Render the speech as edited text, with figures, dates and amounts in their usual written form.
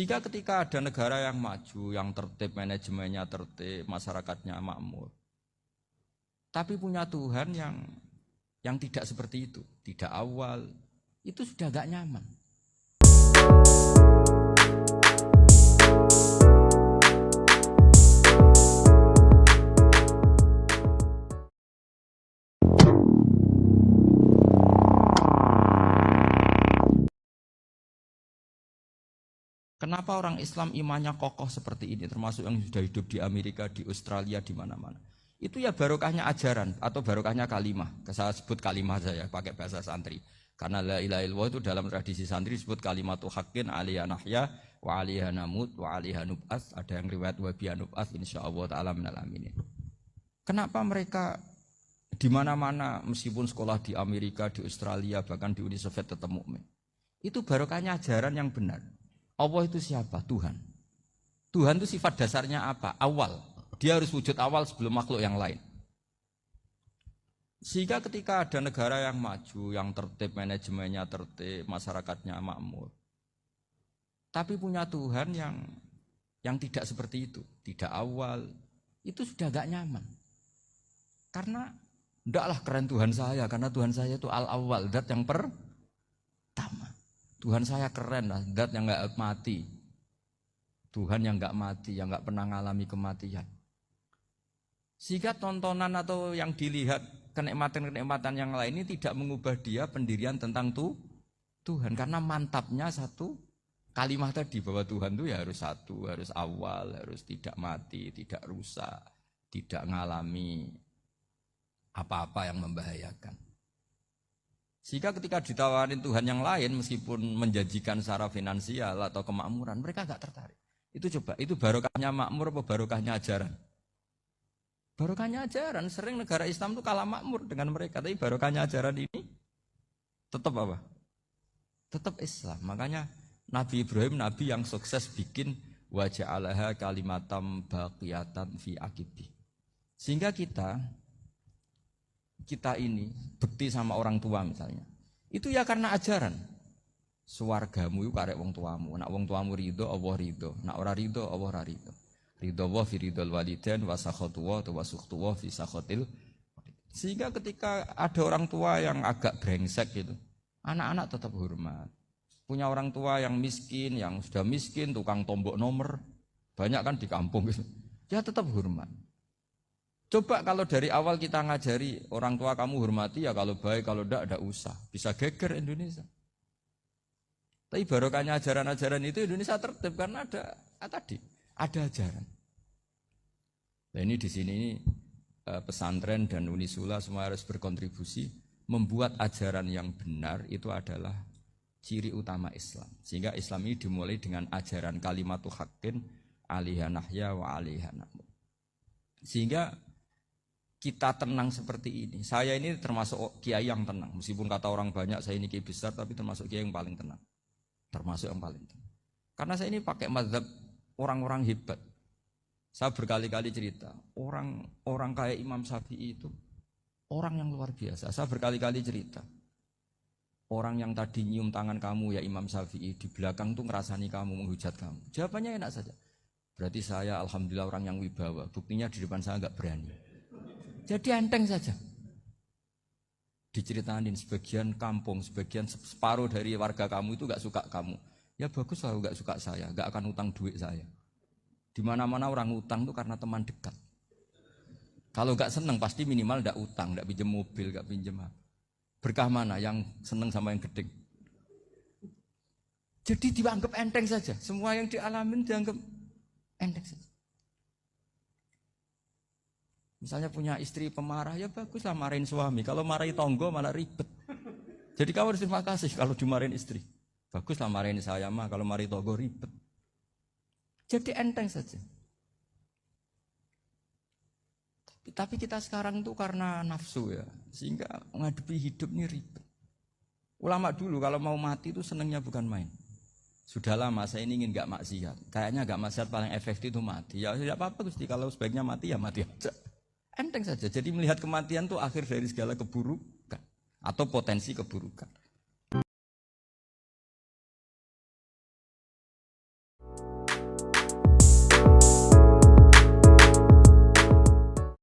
Jika ketika ada negara yang maju, yang tertib, manajemennya tertib, masyarakatnya makmur, tapi punya Tuhan yang tidak seperti itu, tidak awal, itu sudah gak nyaman. Kenapa orang Islam imannya kokoh seperti ini, termasuk yang sudah hidup di Amerika, di Australia, di mana-mana? Itu ya barokahnya ajaran atau barokahnya kalimah. Saya sebut kalimah saja pakai bahasa santri. Karena la ilaha illallah itu dalam tradisi santri disebut kalimatu haqqin alaiha nahya wa alaiha namut wa alaiha nub'ats. Ada yang riwayat wa biha nub'ats insyaallah taala minal aminin. Kenapa mereka di mana-mana meskipun sekolah di Amerika, di Australia, bahkan di Uni Soviet tetap mukmin? Itu barokahnya ajaran yang benar. Allah itu siapa? Tuhan. Tuhan itu sifat dasarnya apa? Awal. Dia harus wujud awal sebelum makhluk yang lain. Sehingga ketika ada negara yang maju, yang tertib, manajemennya tertib, masyarakatnya makmur, tapi punya Tuhan yang tidak seperti itu, tidak awal, itu sudah gak nyaman. Karena ndaklah keren Tuhan saya, karena Tuhan saya itu al-awwal, zat yang pertama. Tuhan saya keren lah, zat yang gak mati. Tuhan yang gak mati, yang gak pernah mengalami kematian. Sehingga tontonan atau yang dilihat kenikmatan-kenikmatan yang lain ini tidak mengubah dia pendirian tentang Tuhan. Karena mantapnya satu kalimat tadi bahwa Tuhan itu ya harus satu, harus awal, harus tidak mati, tidak rusak, tidak mengalami apa-apa yang membahayakan. Sehingga ketika ditawarin Tuhan yang lain meskipun menjanjikan secara finansial atau kemakmuran, mereka gak tertarik. Itu coba, itu barokahnya makmur apa barokahnya ajaran? Barokahnya ajaran. Sering negara Islam itu kalah makmur dengan mereka, tapi barokahnya ajaran ini tetap apa? Tetap Islam. Makanya Nabi Ibrahim, Nabi yang sukses bikin wa ja'alaha kalimatam baqiyatan fi aqibi. Sehingga kita ini bekti sama orang tua misalnya, itu ya karena ajaran. Suwargamu itu karek wong tuamu. Nak wong tuamu ridho, Allah ridho. Nak ora ridho, Allah ora ridho. Ridho wa fi ridhol walidain wa sakhatu wa sukhtu wa fi sakhatil. Sehingga ketika ada orang tua yang agak brengsek gitu, anak-anak tetap hormat. Punya orang tua yang miskin, yang sudah miskin, tukang tombok nomor, banyak kan di kampung gitu. Ya tetap hormat. Coba kalau dari awal kita ngajari orang tua kamu hormati ya, kalau baik, kalau enggak usah. Bisa geger Indonesia. Tapi barokahnya ajaran-ajaran itu Indonesia tertib karena ada ajaran. Nah ini di sini pesantren dan Unisula semua harus berkontribusi membuat ajaran yang benar itu adalah ciri utama Islam. Sehingga Islam ini dimulai dengan ajaran kalimatu haqqin alaiha nahya wa alaiha namut. Sehingga kita tenang seperti ini. Saya ini termasuk kiai yang tenang. Meskipun kata orang banyak saya ini kiai besar, tapi termasuk kiai yang paling tenang. Termasuk yang paling tenang. Karena saya ini pakai mazhab orang-orang hebat. Saya berkali-kali cerita, orang kayak Imam Syafi'i itu orang yang luar biasa. Saya berkali-kali cerita, orang yang tadi nyium tangan kamu ya Imam Syafi'i, di belakang tuh ngerasani kamu, menghujat kamu. Jawabannya enak saja. Berarti saya alhamdulillah orang yang wibawa. Buktinya di depan saya enggak berani. Jadi enteng saja. Diceritain sebagian kampung, sebagian separuh dari warga kamu itu enggak suka kamu. Ya bagus lah enggak suka saya, enggak akan utang duit saya. Di mana-mana orang utang itu karena teman dekat. Kalau enggak seneng pasti minimal enggak utang, enggak pinjam mobil, enggak pinjam apa. Berkah mana yang seneng sama yang gede. Jadi dianggap enteng saja. Semua yang dialamin dianggap enteng saja. Misalnya punya istri pemarah, ya baguslah marahin suami. Kalau marahin tonggo malah ribet. Jadi kamu harus terima kasih kalau dimarahin istri. Baguslah marahin saya mah, kalau marahin tonggo ribet. Jadi enteng saja. Tapi kita sekarang itu karena nafsu ya, sehingga menghadapi hidup ini ribet. Ulama dulu kalau mau mati itu senangnya bukan main. Sudah lama saya ini ingin gak maksiat. Kayaknya gak maksiat paling efektif itu mati. Ya tidak apa-apa Gusti, kalau sebaiknya mati ya mati aja. Enteng saja. Jadi melihat kematian itu akhir dari segala keburukan atau potensi keburukan.